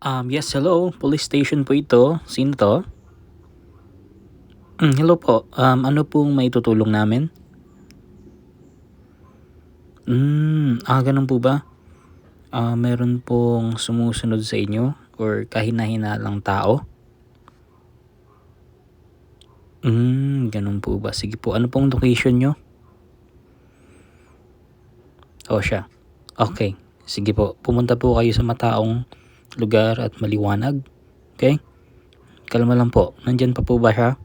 Yes, hello. Police station po ito. Sino to? Hello po. Ano pong maitutulong namin? Ganun po ba? Meron pong sumusunod sa inyo or kahina-hinalang tao? Ganun po ba? Sige po. Ano pong location nyo? O siya. Okay. Sige po. Pumunta po kayo sa mataong lugar at maliwanag. Okay? Kalma lang po. Nandyan pa po ba siya?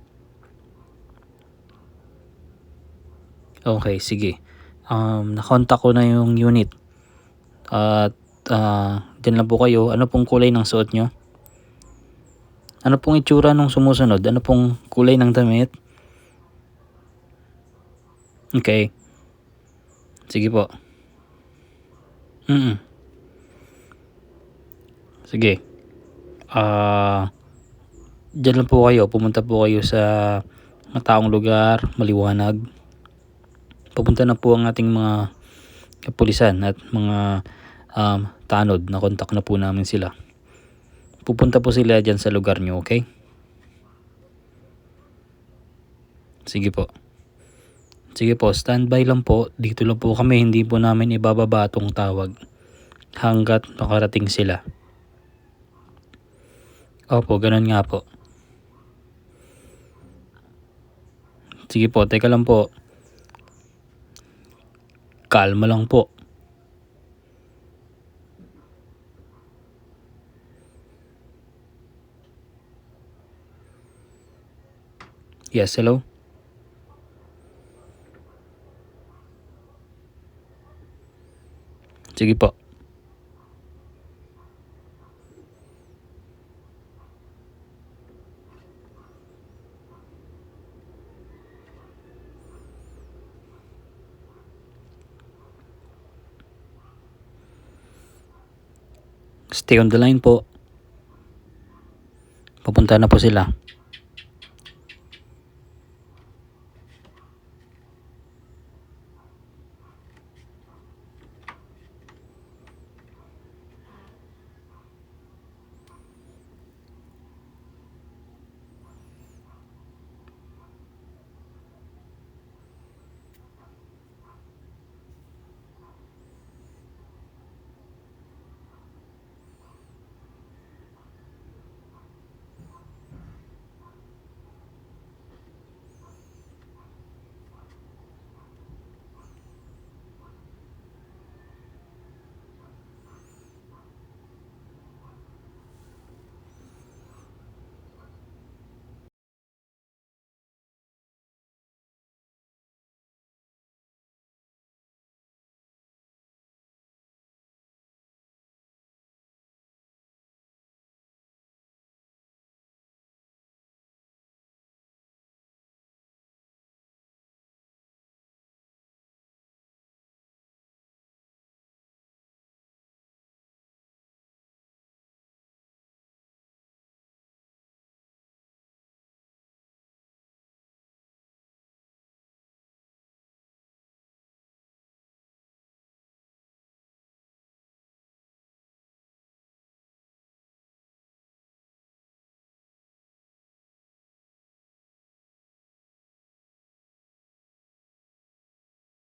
Okay, sige. Nakontak ko na yung unit. At dyan lang po kayo. Ano pong kulay ng suot nyo? Ano pong itsura nung sumusunod? Ano pong kulay ng damit? Okay. Sige po. Sige. Dyan lang po kayo. Pumunta po kayo sa mataong lugar, maliwanag. Pupunta na po ang ating mga kapulisan at mga tanod. Nakontak na po namin sila. Pupunta po sila dyan sa lugar nyo, okay? Sige po. Sige po, standby lang po. Dito lang po kami, hindi po namin ibababa itong tawag hanggat makarating sila. Opo, ganun nga po. Sige po, teka lang po. Kalma lang po. Yes, hello? Sige po. Stay on the line po. Papunta na po sila.